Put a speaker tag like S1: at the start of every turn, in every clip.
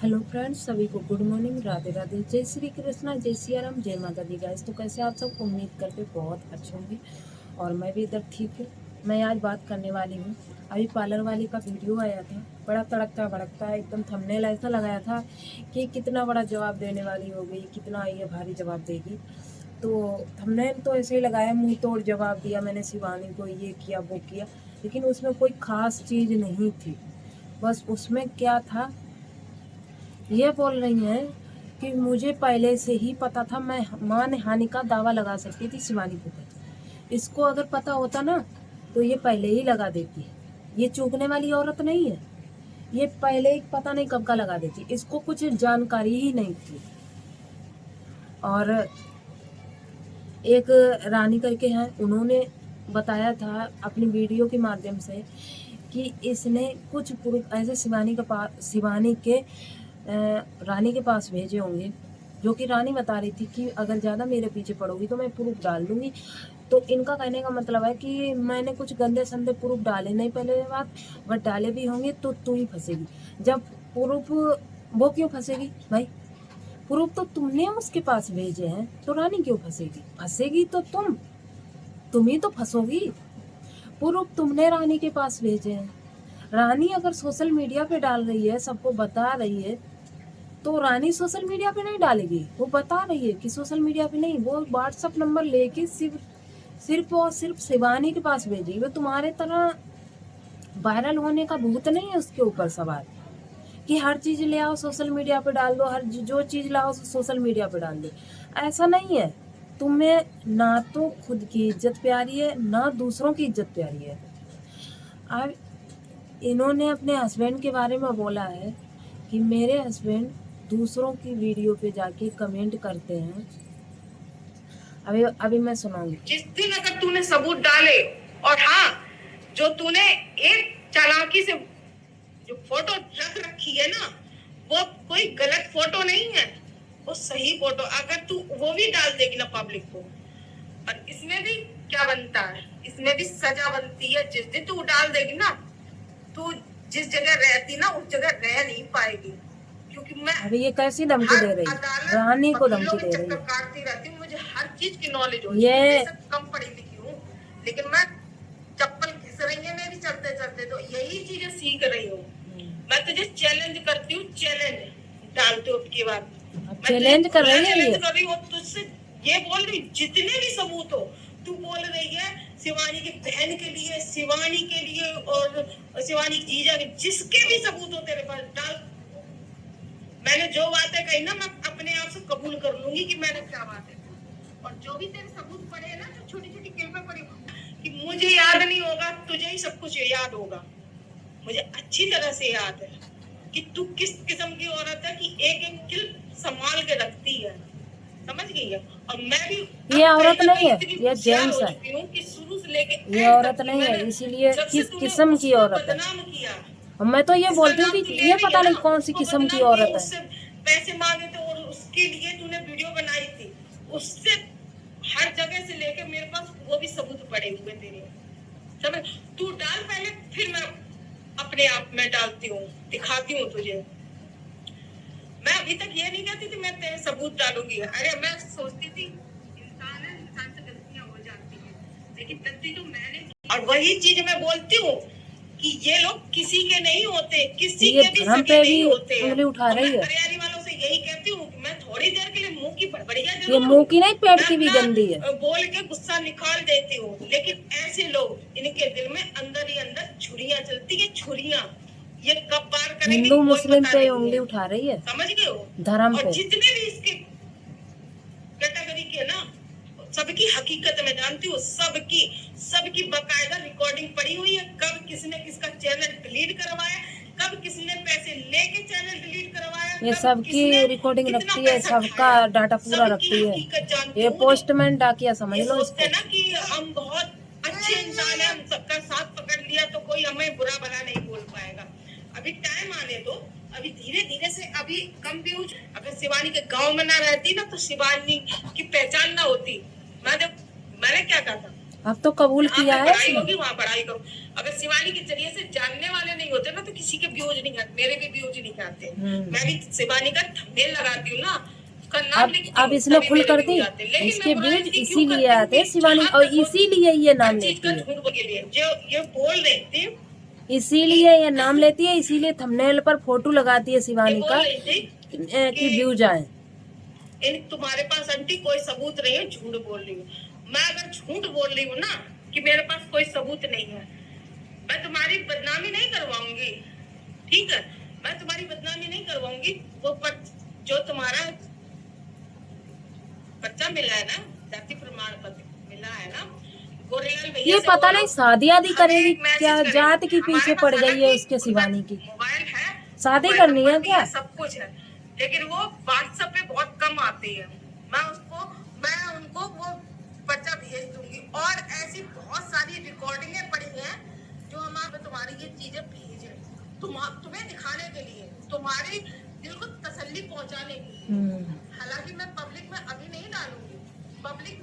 S1: Hello friends, सभी को good morning, Radhe Radhe, जय श्री कृष्णा, जय सिया राम, जय माता दी। गाइस, तो कैसे आप सब उम्मीद करते बहुत अच्छे होंगे और मैं भी इधर ठीक हूँ। मैं आज बात करने वाली हूँ, अभी पार्लर वाली का वीडियो आया था, बड़ा तड़कता भड़कता एकदम थंबनेल ऐसा लगाया था कि कितना बड़ा जवाब देने वाली हो गई, कितना ये भारी जवाब देगी। तो थंबनेल तो ऐसे ही लगाया, मुँह तोड़ जवाब दिया मैंने शिवानी को, ये किया वो किया, लेकिन उसमें कोई ख़ास चीज़ नहीं थी। बस उसमें क्या था, ये बोल रही हैं कि मुझे पहले से ही पता था, मैं मान हानि का दावा लगा सकती थी शिवानी को। इसको अगर पता होता ना तो ये पहले ही लगा देती। ये चूकने वाली औरत नहीं है, ये पहले ही पता नहीं कब का लगा देती, इसको कुछ जानकारी ही नहीं थी। और एक रानी करके हैं, उन्होंने बताया था अपनी वीडियो के माध्यम से कि इसने कुछ प्रूफ ऐसे शिवानी के रानी के पास भेजे होंगे, जो कि रानी बता रही थी कि अगर ज़्यादा मेरे पीछे पड़ोगी तो मैं प्रूफ डाल दूंगी। तो इनका कहने का मतलब है कि मैंने कुछ गंदे संदे प्रूफ डाले नहीं, पहले बात, बट डाले भी होंगे तो तू ही फंसेगी। जब प्रूफ, वो क्यों फंसेगी भाई, प्रूफ तो तुमने उसके पास भेजे हैं, तो रानी क्यों फंसेगी? फंसेगी तो तुम ही तो फंसोगी। प्रूफ तुमने रानी के पास भेजे हैं, रानी अगर सोशल मीडिया पे डाल रही है, सबको बता रही है, तो रानी सोशल मीडिया पे नहीं डालेगी। वो बता रही है कि सोशल मीडिया पे नहीं, वो व्हाट्सअप नंबर लेके सिर्फ और सिर्फ शिवानी के पास भेजी। वो तुम्हारे तरह वायरल होने का भूत नहीं है उसके ऊपर सवार कि हर चीज़ ले आओ सोशल मीडिया पे डाल दो, हर जो चीज़ लाओ सोशल मीडिया पे डाल दो। ऐसा नहीं है। तुम्हें ना तो खुद की इज्जत प्यारी है, ना दूसरों की इज्जत प्यारी है। अब इन्होंने अपने हस्बैंड के बारे में बोला है कि मेरे हस्बैंड दूसरों की वीडियो पे जाके कमेंट करते हैं। अभी अभी मैं सुनाऊंगी।
S2: जिस दिन अगर तूने सबूत डाले, और हाँ, जो तूने एक चालाकी से जो फोटो रख रखी है ना, वो कोई गलत फोटो नहीं है, वो सही फोटो। अगर तू वो भी डाल देगी ना पब्लिक को, और इसमें भी क्या बनता है, इसमें भी सजा बनती है। जिस दिन तू डाल देगी ना, तू जिस जगह रहती ना उस जगह रह नहीं पाएगी। क्योंकि मैं
S1: अभी ये कैसी धमकी दे रही है, रानी को धमकी दे रही है।
S2: काटती रहती हूँ, मुझे हर चीज की नॉलेज होती
S1: ये
S2: है। कम पढ़ी लिखी हूँ, लेकिन मैं चप्पल घिस रही है मेरी चलते चलते, तो यही चीजें सीख रही हूँ। मैं तुझे चैलेंज करती हूँ, चैलेंज डालते हो की बात,
S1: चैलेंज कर रही है,
S2: चैलेंज कर रही हूँ तुझसे। ये बोल रही, जितने भी सबूत हो, तू बोल रही है शिवानी की बहन के लिए, शिवानी के लिए, और शिवानी जीजा के, जिसके भी सबूत हो तेरे पास डाल। मैंने जो बातें कही ना, मैं अपने आप से कबूल कर लूंगी कि मैंने क्या बातें की। और जो भी तेरे सबूत पड़े हैं ना, जो छोटी छोटी किल्में पड़ी कि मुझे याद नहीं होगा, तुझे ही सब कुछ याद होगा। मुझे अच्छी तरह से याद है कि तू किस किस्म की औरत है, कि एक एक किल संभाल के रखती है, समझ गई है। और मैं भी
S1: ये औरत नहीं है, ये जेंट्स है।
S2: कि शुरू से लेके
S1: ये औरत नहीं है, इसीलिए किस किस्म की औरत है।
S2: बदनाम किया।
S1: मैं तो ये बोलती हूँ कि ये पता नहीं कौन सी किस्म की औरत है।
S2: पैसे मांगे थे और उसके लिए तूने वीडियो बनाई थी, उससे हर जगह से लेके मेरे पास वो भी सबूत पड़े हुए तेरे, समझ। तू डाल पहले, फिर मैं अपने आप में डालती हूँ, दिखाती हूँ तुझे। मैं अभी तक ये नहीं कहती थी मैं तेरे सबूत डालूंगी। अरे मैं सोचती थी इंसान है, इंसान से गलतियां हो जाती है, लेकिन गलती तो मैंने की। और वही चीज मैं बोलती हूँ कि ये लोग किसी के नहीं होते, किसी के भी सगे नहीं होते हैं।
S1: उंगली उठा रही है।
S2: हरियाणी वालों से यही कहती हूँ कि मैं थोड़ी देर के लिए मुंह की बड़बड़ियां
S1: ये
S2: जरूर,
S1: मुंह की नहीं, पेट की भी गंदी है।
S2: बोल के गुस्सा निकाल देती हूँ, लेकिन ऐसे लोग, इनके दिल में अंदर ही अंदर छुरियां चलती है, छुरियां। ये कब पार करेंगे,
S1: हिंदू मुस्लिम पे उंगली उठा रही है,
S2: समझ गए हो,
S1: धर्म
S2: और
S1: पे।
S2: जितने भी इसके कैटेगरी के ना, सबकी हकीकत में जानती हूँ, सबकी बकायदा रिकॉर्डिंग पड़ी हुई है। कब किसने किसका चैनल डिलीट करवाया, कब किसने पैसे लेके चैनल डिलीट करवाया,
S1: ये सबकी रिकॉर्डिंग रखती है, सबका डाटा पूरा रखती है। ये पोस्टमैन डाकिया समझ लो इसको।
S2: ना कि हम बहुत अच्छे इंसान हैं, हम सबका साथ पकड़ लिया तो कोई हमें बुरा भला नहीं बोल पाएगा। अभी टाइम आने दो, अभी धीरे धीरे से, अभी कम व्यूज। अगर शिवानी के गांव में ना रहती ना, तो शिवानी की पहचान ना होती। मैंने क्या कहा था,
S1: अब तो कबूल
S2: जहाँ
S1: किया
S2: पे
S1: है
S2: पढ़ाई
S1: इसने।
S2: होगी वहाँ पढ़ाई करो। अगर शिवानी के जरिए से जानने वाले नहीं होते ना तो किसी के व्यूज नहीं आते, मेरे भी व्यूज नहीं आते। मैं भी शिवानी का थंबनेल लगाती हूँ ना, उसका नाम लिखती
S1: अब
S2: हूँ,
S1: इसने
S2: तभी
S1: खुल
S2: मेरे
S1: कर दी,
S2: व्यूज आते हैं। लेकिन
S1: इसके
S2: मैं बुराई
S1: व्यूज
S2: इसकी क्यों
S1: इसीलिए
S2: करती हूँ
S1: आते हैं
S2: कि
S1: शिवानी,
S2: जहाँ
S1: और
S2: तक हो
S1: इसीलिए ये नाम
S2: हर चीज
S1: लेती
S2: का
S1: है,
S2: झूठ के लिए जो ये बोल रही थी,
S1: इसीलिए ये नाम लेती है, इसीलिए थंबनेल पर फोटो लगाती है
S2: ये
S1: शिवानी
S2: बोल
S1: का
S2: रही थी
S1: कि
S2: कि
S1: व्यूज आए।
S2: इन तुम्हारे पास आंटी कोई सबूत नहीं है, झूठ बोल रही हूँ। मैं अगर झूठ बोल रही हूँ ना कि मेरे पास कोई सबूत नहीं है, मैं तुम्हारी बदनामी नहीं करवाऊंगी, ठीक है, मैं तुम्हारी बदनामी नहीं करवाऊंगी। वो जो तुम्हारा पर्चा मिला है ना, जाति प्रमाण पत्र मिला है ना, गोरेलाल भैया
S1: ये
S2: से
S1: पता
S2: बोलो,
S1: नहीं शादी आदि
S2: हमें
S1: करेगी
S2: एक मैसेज
S1: क्या,
S2: करेगी।
S1: जात की
S2: हमारे
S1: पीछे
S2: पास
S1: पड़ गई है
S2: हालांकि
S1: उसके
S2: उनका
S1: शिवानी की,
S2: मोबाइल है,
S1: शादी
S2: मोबाइल
S1: करनी
S2: नंबर
S1: है
S2: भी
S1: क्या?
S2: है, सब कुछ है, लेकिन वो व्हाट्सएप पे बहुत कम आती है। मैं उनको वो पर्चा भेज दूंगी। और ऐसी बहुत सारी रिकॉर्डिंगें पड़ी हैं जो हम आप तुम्हारी ये चीजें भेजे तुम्हें दिखाने के लिए, तुम्हारी दिल को तसल्ली पहुंचाने के लिए। हालांकि मैं पब्लिक में अभी नहीं डालूंगी, पब्लिक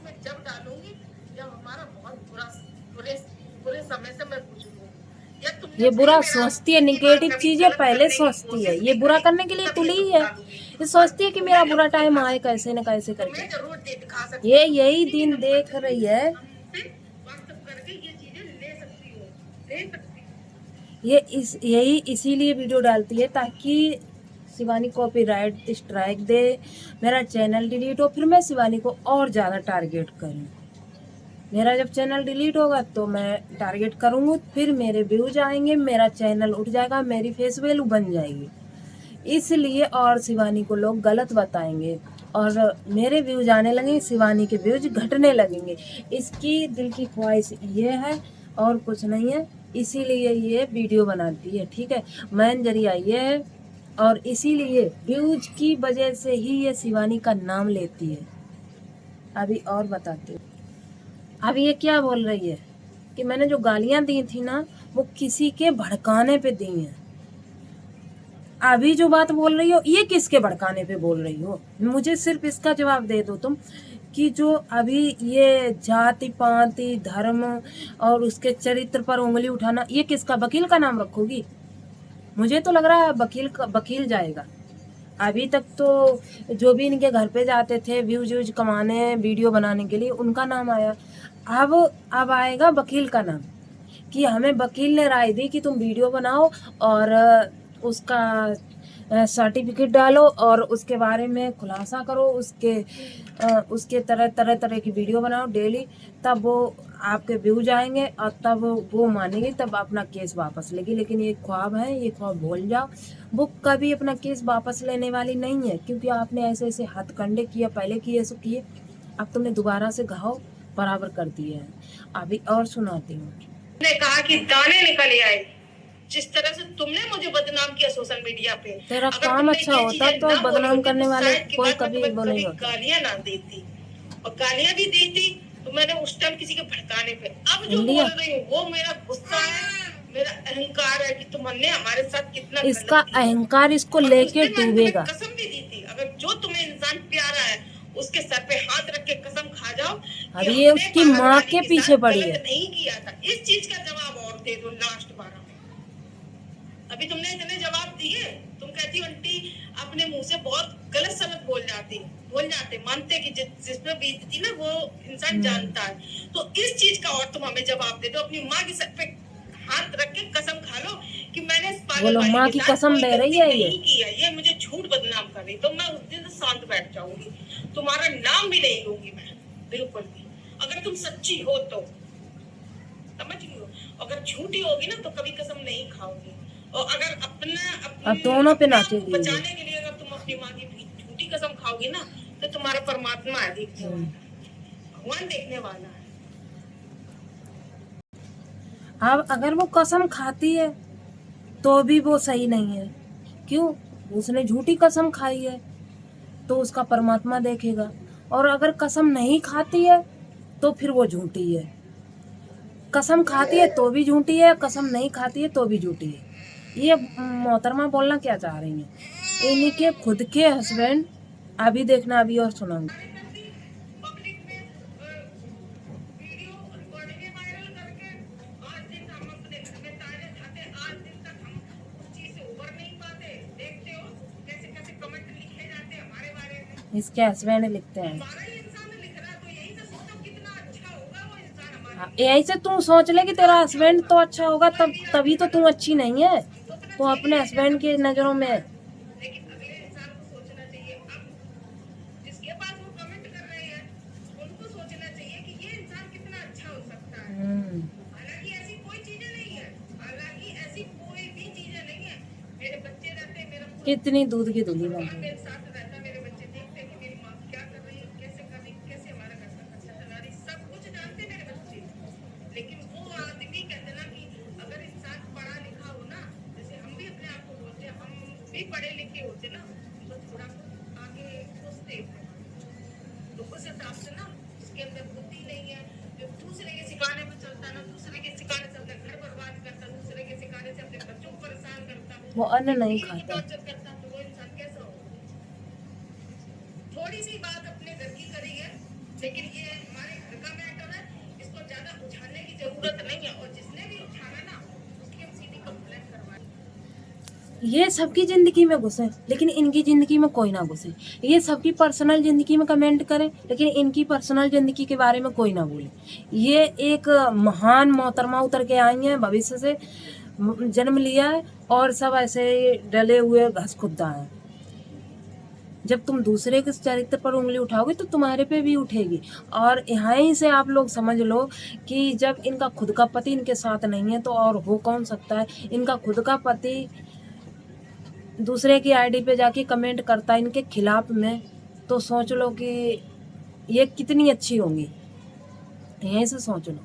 S2: में जब डालूंगी जब हमारा बहुत बुरे समय से मैं गुजरूंगी, या तुमने
S1: ये बुरा
S2: सही मेरा
S1: सोचती है,
S2: की बात
S1: निगेटिव
S2: कभी
S1: चीजें
S2: गलत
S1: पहले
S2: करने की
S1: सोचती है,
S2: कोशिश
S1: ये
S2: भी
S1: बुरा
S2: करी,
S1: करने के लिए
S2: तब
S1: तुली
S2: जरूर
S1: है।
S2: डालूंगी।
S1: ये सोचती है कि मेरा
S2: तुम्हें
S1: बुरा
S2: जरूर
S1: टाइम
S2: दिखा
S1: आए
S2: सकती
S1: कैसे न कैसे
S2: तुम्हें
S1: करके।
S2: जरूर दिखा सकती
S1: ये
S2: हूँ।
S1: यही
S2: किसी भी
S1: दिन
S2: नंबर
S1: देख
S2: से
S1: रही है,
S2: हमसे व्हाट्सएप करके ये चीजें ले सकती हो, ले सकती हो।
S1: यही इसीलिए वीडियो डालती है ताकि शिवानी कॉपीराइट स्ट्राइक दे, मेरा चैनल डिलीट हो, फिर मैं शिवानी को और ज़्यादा टारगेट करूँ। मेरा जब चैनल डिलीट होगा तो मैं टारगेट करूँगी, फिर मेरे व्यूज आएंगे, मेरा चैनल उठ जाएगा, मेरी फेस वैल्यू बन जाएगी, इसलिए और शिवानी को लोग गलत बताएंगे और मेरे व्यूज आने लगेंगे, शिवानी के व्यूज घटने लगेंगे। इसकी दिल की ख्वाहिश ये है और कुछ नहीं है, इसीलिए ये वीडियो बनाती है, ठीक है, मेन जरिया ये है, और इसीलिए व्यूज की वजह से ही ये शिवानी का नाम लेती है। अभी और बताती हूँ। अब ये क्या बोल रही है कि मैंने जो गालियां दी थी ना वो किसी के भड़काने पे दी हैं। अभी जो बात बोल रही हो ये किसके भड़काने पे बोल रही हो, मुझे सिर्फ इसका जवाब दे दो तुम, कि जो अभी ये जाति पाति धर्म और उसके चरित्र पर उंगली उठाना, ये किसका, वकील का नाम रखोगी? मुझे तो लग रहा है वकील जाएगा। अभी तक तो जो भी इनके घर पे जाते थे व्यूज कमाने वीडियो बनाने के लिए उनका नाम आया, अब आएगा वकील का नाम, कि हमें वकील ने राय दी कि तुम वीडियो बनाओ और उसका सर्टिफिकेट डालो और उसके बारे में खुलासा करो, उसके तरह की वीडियो बनाओ डेली, तब वो आपके व्यूज आएंगे और तब वो मानेगी, तब अपना केस वापस लेगी। लेकिन ये ख्वाब है, ये ख्वाब भूल जाओ, वो कभी अपना केस वापस लेने वाली नहीं है, क्योंकि आपने ऐसे ऐसे हथकंडे किए, पहले किए सो किए, अब तुमने दोबारा से घाव बराबर कर दिए हैं। अभी और सुनाती हूँ।
S2: ने कहा कि दाने निकल आए, जिस तरह से तुमने मुझे बदनाम किया सोशल मीडिया पे,
S1: तेरा
S2: अगर
S1: काम
S2: तुमने
S1: अच्छा
S2: ये
S1: होता
S2: चीजें
S1: तो
S2: ना बोली
S1: बदनाम
S2: होती
S1: करने
S2: तो
S1: वाले
S2: शायद की
S1: कोई
S2: बात में
S1: कभी
S2: तुम्हें
S1: वो
S2: कभी
S1: नहीं होता।
S2: गालियां ना देती, और गालियां भी दी थी तो मैंने उस टाइम किसी के भड़काने पे। अब जो
S1: इंडिया
S2: बोल रही हूँ वो मेरा गुस्सा है, मेरा अहंकार है कि तुमने हमारे साथ कितना
S1: इसका
S2: गलत किया।
S1: अहंकार इसको
S2: और
S1: लेके
S2: उस दिन मैंने
S1: डूबेगा।
S2: तुम्हें कसम भी दी थी, अगर जो तुम्हें इंसान प्यारा है उसके सर पे हाथ रख के कसम खा जाओ कि
S1: अब ये
S2: हमने
S1: उसकी
S2: पागल
S1: माँ
S2: वाली
S1: के
S2: के
S1: पीछे
S2: साथ
S1: पड़ी
S2: गलत
S1: है।
S2: नहीं किया था। इस चीज का जवाब और दे दो लास्ट बार। अभी तुमने इतने जवाब दिए, तुम कहती हो आंटी अपने मुंह से बहुत गलत शब्द बोल जाते, मानते कि जिसमें बीतती ना वो इंसान जानता है, तो इस चीज का और तुम हमें जवाब दे दो। अपनी माँ के सर पे हाथ रख के कसम खा लो कि मैंने इस पागल वाली
S1: माँ
S2: के
S1: की
S2: साथ
S1: कसम
S2: कोई
S1: दे रही
S2: गलती
S1: है
S2: नहीं की है, ये मुझे झूठ बदनाम कर रही, तो मैं उस दिन से शांत बैठ जाऊंगी, तुम्हारा नाम भी नहीं लूंगी मैं बिल्कुल भी, अगर तुम सच्ची हो तो। समझ रही हो? अगर झूठी होगी ना तो कभी कसम नहीं खाओगी, और अगर
S1: अब दोनों पे
S2: अपने आप
S1: नाचेगी
S2: को बचाने के लिए अगर तुम अपनी माँ की झूठी कसम खाओगी ना तो तुम्हारा परमात्मा है देखने वाला, भगवान देखने वाला है।
S1: अब अगर वो कसम खाती है तो भी वो सही नहीं है, क्यों? उसने झूठी कसम खाई है तो उसका परमात्मा देखेगा, और अगर कसम नहीं खाती है तो फिर वो झूठी है। कसम खाती है तो भी झूठी है, कसम नहीं खाती है तो भी झूठी है। ये मोहतरमा बोलना क्या चाह रही हैं? इनके खुद के हस्बैंड, अभी देखना, अभी और सुनाऊंगी।
S2: पब्लिक में
S1: इसके हस्बैंड लिखते हैं।
S2: हमारा ही इंसान लिख रहा है, तो यही से सोचो कितना अच्छा होगा वो इंसान हमारे
S1: हाँ, यही से तू सोच ले कि तेरा हस्बैंड तो अच्छा होगा, तब तभी तो तू अच्छी नहीं है। तो अपने हस्बैंड की नज़रों में
S2: लेकिन अगले इंसान को सोचना चाहिए। अब जिसके पास वो कमेंट कर रहे हैं उनको सोचना चाहिए कि ये इंसान कितना अच्छा हो सकता है। हालांकि ऐसी कोई चीजें नहीं है, हालांकि ऐसी कोई भी चीजें नहीं है। मेरे बच्चे रहते हैं, मेरा पूरा
S1: कितनी दूध की धुली
S2: परिवार
S1: बन
S2: मेरे साथ रहता है। मेरे बच्चे देखते हैं कि मेरी माँ क्या कर रही है, कैसे कर रही है, कैसे हमारा घर का खर्चा चला रही है, सब कुछ जानते हैं मेरे बच्चे। लेकिन वो आदमी कहते हैं ना कि अगर इंसान पढ़ा लिखा हो ना, जैसे हम भी अपने आप को बोलते हैं, हम भी पढ़े लिखे होते ना, तो थोड़ा आगे सोचते। तो उस हिसाब से ना जिसके अंदर बुद्धि नहीं है, जो दूसरे के सिखाने में चलता है ना, दूसरे के सिखाने से अपने घर बर्बाद करता, दूसरे के सिखाने से अपने बच्चों को परेशान करता,
S1: वो अन्न नहीं
S2: बीवी को
S1: खाता।
S2: टॉर्चर करता, तो वो इंसान कैसा होगा? थोड़ी सी बात अपने घर की करी है, लेकिन ये हमारे घर का मैटर है, इसको ज्यादा उछालने की जरूरत नहीं है। और जिसने भी उछाला ना उसकी हम सीधी कंप्लेंट करवाएं।
S1: ये सबकी ज़िंदगी में घुसे लेकिन इनकी ज़िंदगी में कोई ना घुसे। ये सबकी पर्सनल ज़िंदगी में कमेंट करें लेकिन इनकी पर्सनल ज़िंदगी के बारे में कोई ना बोले। ये एक महान मोहतरमा उतर के आई हैं, भविष्य से जन्म लिया है और सब ऐसे ही डले हुए घस खुद्दा हैं। जब तुम दूसरे के चरित्र पर उंगली उठाओगे तो तुम्हारे पे भी उठेगी। और यहीं से आप लोग समझ लो कि जब इनका खुद का पति इनके साथ नहीं है तो और हो कौन सकता है। इनका खुद का पति दूसरे की आईडी पे जाके कमेंट करता है इनके खिलाफ में, तो सोच लो कि ये कितनी अच्छी होंगी। यहीं से सोच लो।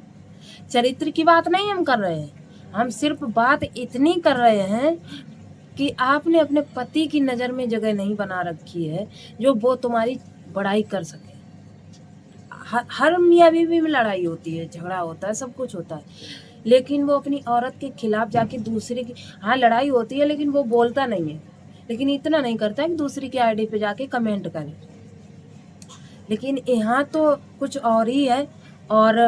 S1: चरित्र की बात नहीं हम कर रहे हैं, हम सिर्फ बात इतनी कर रहे हैं कि आपने अपने पति की नज़र में जगह नहीं बना रखी है जो वो तुम्हारी बड़ाई कर सके। हर मियाँ बीवी में लड़ाई होती है, झगड़ा होता है, सब कुछ होता है, लेकिन वो अपनी औरत के खिलाफ जाके दूसरे की, हाँ लड़ाई होती है लेकिन वो बोलता नहीं है, लेकिन इतना नहीं करता है कि दूसरी की आईडी पे जाके कमेंट करे। लेकिन यहाँ तो कुछ और ही है। और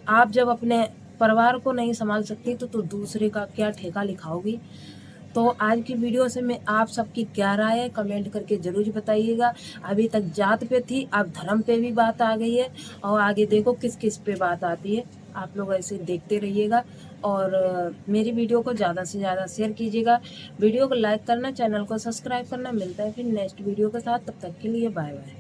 S1: आप जब अपने परिवार को नहीं संभाल सकती तो दूसरे का क्या ठेका लिखाओगी। तो आज की वीडियो से मैं आप सबकी क्या राय है कमेंट करके ज़रूर बताइएगा। अभी तक जात पे थी, अब धर्म पे भी बात आ गई है और आगे देखो किस किस पे बात आती है। आप लोग ऐसे देखते रहिएगा और मेरी वीडियो को ज़्यादा से ज़्यादा शेयर कीजिएगा। वीडियो को लाइक करना, चैनल को सब्सक्राइब करना। मिलता है फिर नेक्स्ट वीडियो के साथ, तब तक के लिए बाय बाय।